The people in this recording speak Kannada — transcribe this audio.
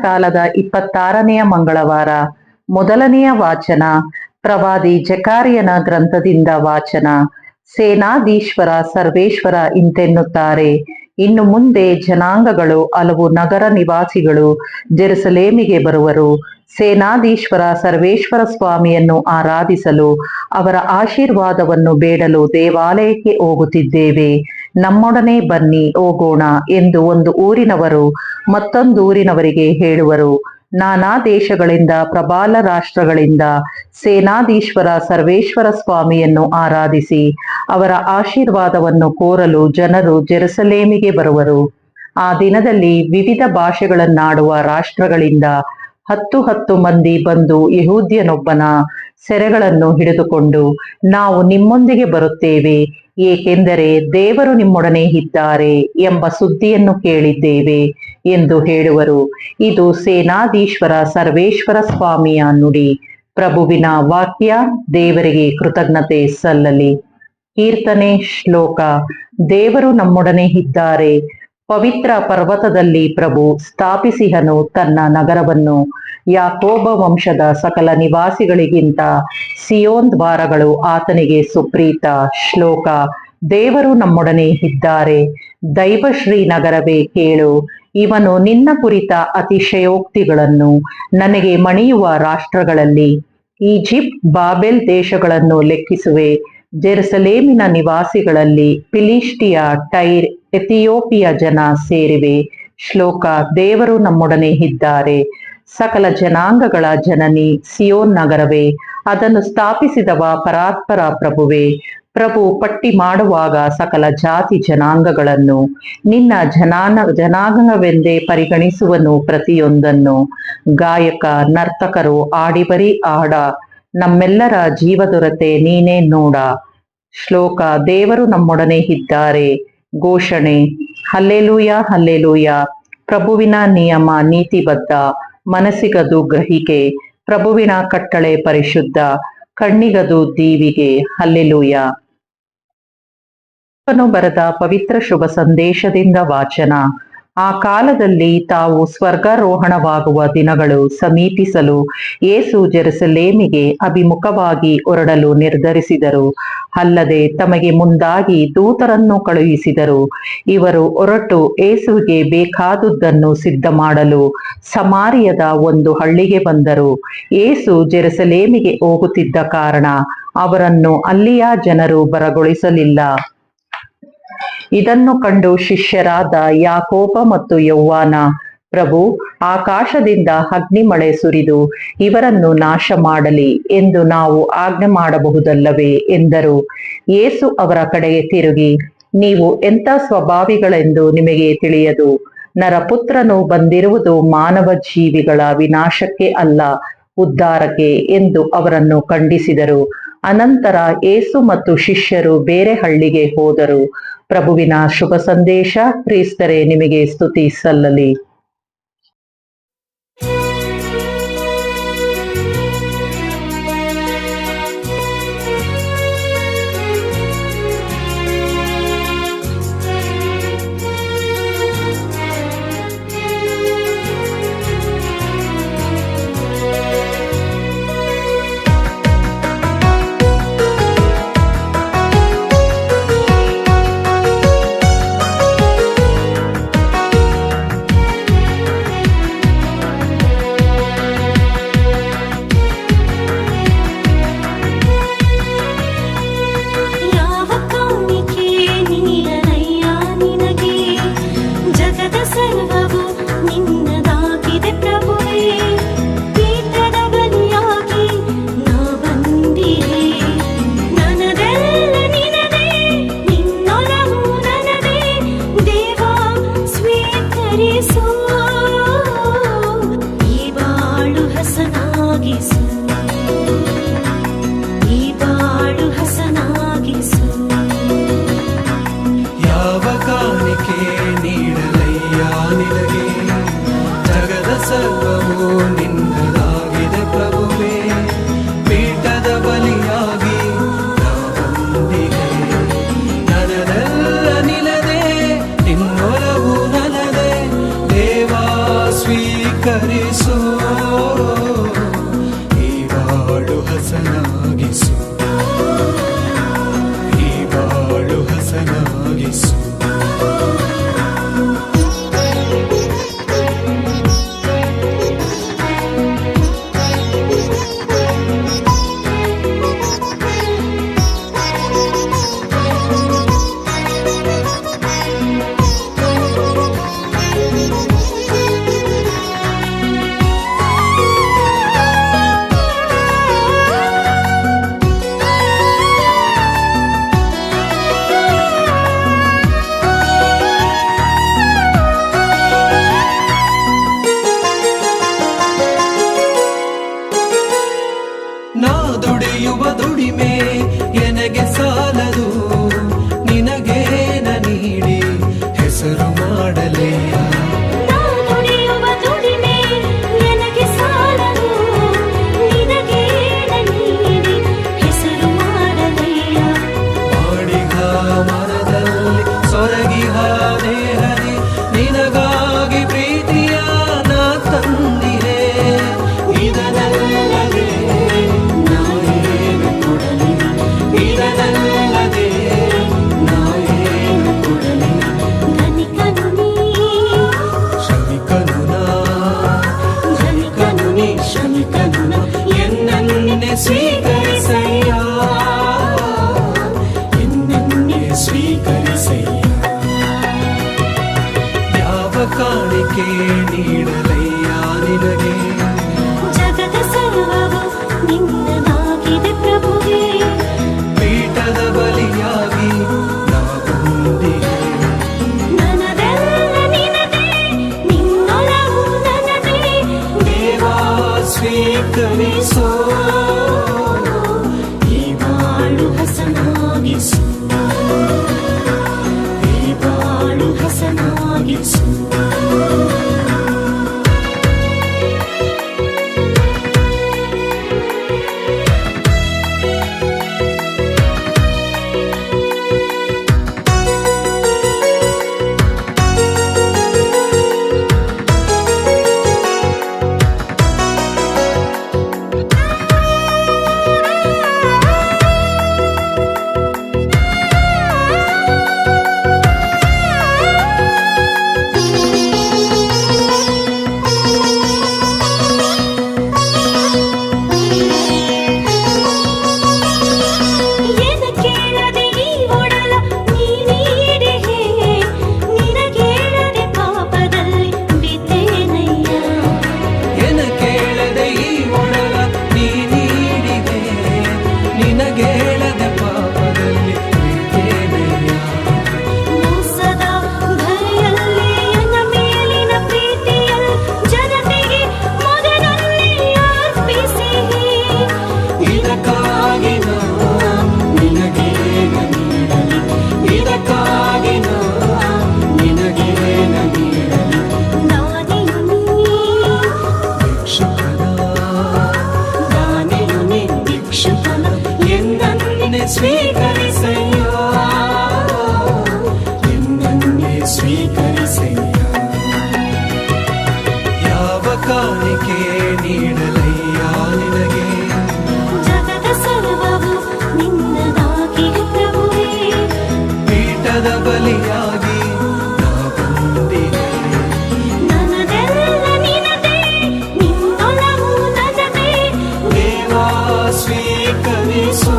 ಕಾಲದ 26ನೆಯ ಮಂಗಳವಾರ. ಮೊದಲನೆಯ ವಾಚನ ಪ್ರವಾದಿ ಜಕಾರಿಯನ ಗ್ರಂಥದಿಂದ ವಾಚನ. ಸೇನಾಧೀಶ್ವರ ಸರ್ವೇಶ್ವರ ಇಂತೆನ್ನುತ್ತಾರೆ, ಇನ್ನು ಮುಂದೆ ಜನಾಂಗಗಳು ಹಲವು ನಗರ ನಿವಾಸಿಗಳು ಜೆರುಸಲೇಮಿಗೆ ಬರುವರು. ಸೇನಾಧೀಶ್ವರ ಸರ್ವೇಶ್ವರ ಸ್ವಾಮಿಯನ್ನು ಆರಾಧಿಸಲು ಅವರ ಆಶೀರ್ವಾದವನ್ನು ಬೇಡಲು ದೇವಾಲಯಕ್ಕೆ ಹೋಗುತ್ತಿದ್ದೇವೆ, ನಮ್ಮೊಡನೆ ಬನ್ನಿ ಹೋಗೋಣ ಎಂದು ಒಂದು ಊರಿನವರು ಮತ್ತೊಂದು ಊರಿನವರಿಗೆ ಹೇಳುವರು. ನಾನಾ ದೇಶಗಳಿಂದ ಪ್ರಬಲ ರಾಷ್ಟ್ರಗಳಿಂದ ಸೇನಾಧೀಶ್ವರ ಸರ್ವೇಶ್ವರ ಸ್ವಾಮಿಯನ್ನು ಆರಾಧಿಸಿ ಅವರ ಆಶೀರ್ವಾದವನ್ನು ಕೋರಲು ಜನರು ಜೆರುಸಲೇಮಿಗೆ ಬರುವರು. ಆ ದಿನದಲ್ಲಿ ವಿವಿಧ ಭಾಷೆಗಳನ್ನಾಡುವ ರಾಷ್ಟ್ರಗಳಿಂದ 10 ಮಂದಿ ಬಂದು ಯಹೂದ್ಯನೊಬ್ಬನ ಸೆರೆಗಳನ್ನು ಹಿಡಿದುಕೊಂಡು, ನಾವು ನಿಮ್ಮೊಂದಿಗೆ ಬರುತ್ತೇವೆ, ಏಕೆಂದರೆ ದೇವರು ನಿಮ್ಮೊಡನೆ ಇದ್ದಾರೆ ಎಂಬ ಸುದ್ದಿಯನ್ನು ಕೇಳಿದ್ದೇವೆ ಎಂದು ಹೇಳುವರು. ಇದು ಸೇನಾಧೀಶ್ವರ ಸರ್ವೇಶ್ವರ ಸ್ವಾಮಿಯ ನುಡಿ. ಪ್ರಭುವಿನ ವಾಕ್ಯ. ದೇವರಿಗೆ ಕೃತಜ್ಞತೆ ಸಲ್ಲಲಿ. ಕೀರ್ತನೆ. ಶ್ಲೋಕ. ದೇವರು ನಮ್ಮೊಡನೆ ಇದ್ದಾರೆ. ಪವಿತ್ರ ಪರ್ವತದಲ್ಲಿ ಪ್ರಭು ಸ್ಥಾಪಿಸಿಹನು ತನ್ನ ನಗರವನ್ನು. ಯಾಕೋಬ ವಂಶದ ಸಕಲ ನಿವಾಸಿಗಳಿಗಿಂತ ಸಿಯೋನ್ ದ್ವಾರಗಳು ಆತನಿಗೆ ಸುಪ್ರೀತ. ಶ್ಲೋಕ. ದೇವರು ನಮ್ಮೊಡನೆ ಇದ್ದಾರೆ. ದೈವಶ್ರೀ ನಗರವೇ ಕೇಳು, ಇವನು ನಿನ್ನ ಕುರಿತ ಅತಿಶಯೋಕ್ತಿಗಳನ್ನು ನನಗೆ ಮಣಿಯುವ ರಾಷ್ಟ್ರಗಳಲ್ಲಿ ಈಜಿಪ್ಟ್ ಬಾಬೆಲ್ ದೇಶಗಳನ್ನು ಲೆಕ್ಕಿಸುವೆ. ಜೆರುಸಲೇಮಿನ ನಿವಾಸಿಗಳಲ್ಲಿ ಫಿಲಿಷ್ಟಿಯ, ಟೈರ್, ಎಥಿಯೋಪಿಯ ಜನ ಸೇರಿವೆ. ಶ್ಲೋಕ. ದೇವರು ನಮ್ಮೊಡನೆ ಇದ್ದಾರೆ. ಸಕಲ ಜನಾಂಗಗಳ ಜನನಿ ಸಿಯೋನ್ ನಗರವೇ, ಅದನ್ನು ಸ್ಥಾಪಿಸಿದವ ಪರಾತ್ಪರ ಪ್ರಭುವೇ. ಪ್ರಭು ಪಟ್ಟಿ ಮಾಡುವಾಗ ಸಕಲ ಜಾತಿ ಜನಾಂಗಗಳನ್ನು ನಿನ್ನ ಜನಾಂಗವೆಂದೇ ಪರಿಗಣಿಸುವನು. ಪ್ರತಿಯೊಂದನ್ನು ಗಾಯಕ ನರ್ತಕರು ಆಡಿಬರಿ ಆಡ, ನಮ್ಮೆಲ್ಲರ ಜೀವದೊರತೆ ನೀನೇ ನೋಡ. ಶ್ಲೋಕ. ದೇವರು ನಮ್ಮೊಡನೆ ಇದ್ದಾರೆ. ಘೋಷಣೆ. Hallelujah, hallelujah. ಪ್ರಭುವಿನ ನಿಯಮ ನೀತಿಬದ್ಧ, ಮನಸ್ಸಿಗದು ಗ್ರಹಿಕೆ. ಪ್ರಭುವಿನ ಕಟ್ಟಳೆ ಪರಿಶುದ್ಧ, ಕಣ್ಣಿಗದು ದೀವಿಗೆ. ಹಲ್ಲೆಲೂಯ. ಬರೆದ ಪವಿತ್ರ ಶುಭ ಸಂದೇಶದಿಂದ ವಾಚನ. ಆ ಕಾಲದಲ್ಲಿ ತಾವು ಸ್ವರ್ಗಾರೋಹಣವಾಗುವ ದಿನಗಳು ಸಮೀಪಿಸಲು ಯೇಸು ಜೆರುಸಲೇಮಿಗೆ ಅಭಿಮುಖವಾಗಿ ಹೊರಡಲು ನಿರ್ಧರಿಸಿದರು. ಅಲ್ಲದೆ ತಮಗೆ ಮುಂದಾಗಿ ದೂತರನ್ನು ಕಳುಹಿಸಿದರು. ಇವರು ಹೊರಟು ಯೇಸುವಿಗೆ ಬೇಕಾದುದನ್ನು ಸಿದ್ಧ ಮಾಡಲು ಸಮಾರ್ಯದ ಒಂದು ಹಳ್ಳಿಗೆ ಬಂದರು. ಯೇಸು ಜೆರುಸಲೇಮಿಗೆ ಹೋಗುತ್ತಿದ್ದ ಕಾರಣ ಅವರನ್ನು ಅಲ್ಲಿಯ ಜನರು ಬರಗೊಳಿಸಲಿಲ್ಲ. ಇದನ್ನು ಕಂಡು ಶಿಷ್ಯರಾದ ಯಾಕೋಬ ಮತ್ತು ಯೌವಾನ, ಪ್ರಭು, ಆಕಾಶದಿಂದ ಅಗ್ನಿಮಳೆ ಸುರಿದು ಇವರನ್ನು ನಾಶ ಮಾಡಲಿ ಎಂದು ನಾವು ಆಜ್ಞೆ ಮಾಡಬಹುದಲ್ಲವೇ ಎಂದರು. ಯೇಸು ಅವರ ಕಡೆಗೆ ತಿರುಗಿ, ನೀವು ಎಂಥ ಸ್ವಭಾವಿಗಳೆಂದು ನಿಮಗೆ ತಿಳಿಯದು. ನರಪುತ್ರನು ಬಂದಿರುವುದು ಮಾನವ ಜೀವಿಗಳ ವಿನಾಶಕ್ಕೆ ಅಲ್ಲ, ಉದ್ಧಾರಕ್ಕೆ ಎಂದು ಅವರನ್ನು ಖಂಡಿಸಿದರು. ಅನಂತರ ಯೇಸು ಮತ್ತು ಶಿಷ್ಯರು ಬೇರೆ ಹಳ್ಳಿಗೆ ಹೋದರು. ಪ್ರಭುವಿನ ಶುಭ ಸಂದೇಶ. ಕ್ರಿಸ್ತರೇ, ನಿಮಗೆ ಸ್ತುತಿ ಸಲ್ಲಲಿ. ಸ್ವೀಕರಿಸು. ಸ್ವೀಕರಿಸು, ಈ ಬಾಳು ಹಸನಾಗಿಸು, ಈ ಬಾಳು ಹಸನಾಗಿಸು. ನಾ ದುಡಿಯುವ ದುಡಿಮೆ ಎನಗೆ ಸಾಲದು, ನಿನಗೇನ ನೀಡಿ ಹೆಸರು ಮಾಡಲೆಯ. ನಾ ದುಡಿಯುವ ದುಡಿಮೆ ಎನಗೆ ಸಾಲದು, ನಿನಗೇನ ನೀಡಿ ಹೆಸರು ಮಾಡಲೆಯ. ಮಾಡಿಹ ಮನದಲ್ಲಿ ಸೊರಗಿಹ ದೇಹದಿ, ನಿನಗಾಗಿ ಪ್ರೀತಿಯ ನಾ ತಂದಿದೆ. ಇದನಲ್ಲದೆ ನಾಯೇನು ಕೊಡಲಿ, ಇದನಲ್ಲದೆ ನಾಯೇನು ಕೊಡಲಿ. ಧನಿಕನು ನೀ, ಶ್ರಮಿಕನು ನಾ, ಧನಿಕನು ನೀ, ಶ್ರಮಿಕನು ನಾ. ಎನ್ನನ್ನೇ ಸ್ವೀಕರಿಸಯ್ಯ, ಎನ್ನನ್ನೇ ಸ್ವೀಕರಿಸಯ್ಯ. ಯಾವ ಕಾಣಿಕೆ ನೀಡಲಯ್ಯ ನಿನಗೆ, ಜಗದ ಸರ್ವವು ನಿನ್ನದಾಗಿದೆ ಪ್ರಭುವೇ. ಪೀಠದ ಬಲಿಯಾಗಿ ನಾ ಬಂದಿದೆ. ನನ್ನದೆಲ್ಲ ನಿನದೇ, ನಿನ್ನೊಲವು ನನ್ನದೇ. ದೇವಾ ಸ್ವೀಕರಿಸೋ, ಈ ಬಾಳು ಹಸನಾಗಿಸು, ಈ ಬಾಳು ಹಸನಾಗಿಸು. ಎನ ಕೇಳದೆ ಈ ಒಡಲ ನೀ ನೀಡಿಹೆ, ನಿನಗೇಳದೆ ಪಾಪದಲ್ಲಿ ಬಿದ್ದೇನಯ್ಯ. ಎನ ಕೇಳದೆ ಈ ಒಡಲ ನೀ ನೀಡಿದೆ, ನಿನಗೇಳದೆ ಪಾಪದಲ್ಲಿ ಬಿದ್ದೇನಯ್ಯ. ಮೋಸದ ಧರೆಯಲ್ಲಿ ಎನ್ನ ಮೇಲಿನ ಪ್ರೀತಿಯಲ್ಲಿ ಜನತೆಗೆ ಮೊದಲಲ್ಲಿ ಅರ್ಪಿಸಿಹೆ. ಇದಕ್ಕಾಗಿ ನಾ ನಿನಗೇನ ನೀಡಲಿ, ಇದಕ್ಕಾಗಿ ನಾ ನಿನಗೇನ ನೀಡಲಿ. ದಾನಿಯು ನೀ, ಭಿಕ್ಷುಕನ, ದಾನಿಯು ನೀ, ಭಿಕ್ಷುಕನ. ಎನ್ನನ್ನೇ ಸ್ವೀಕರಿಸಯ್ಯ, ಎನ್ನನ್ನೇ ಸ್ವೀಕರಿಸಯ್ಯ. ಯಾವ ಕಾಣಿಕೆ ನೀಡಲಯ್ಯ ನಿನಗೆ, ಜಗದ ಸರ್ವವು ನಿನ್ನದಾಗಿದೆ ಪ್ರಭುವೇ. ಪೀಠದ ಬಲಿಯಾಗಿ ನಾ ಬಂದಿದೆ. ನನ್ನದೆಲ್ಲ ನಿನದೇ, ನಿನ್ನೊಲವು ನನ್ನದೇ. ದೇವಾ ಸ್ವೀಕರಿಸೋ,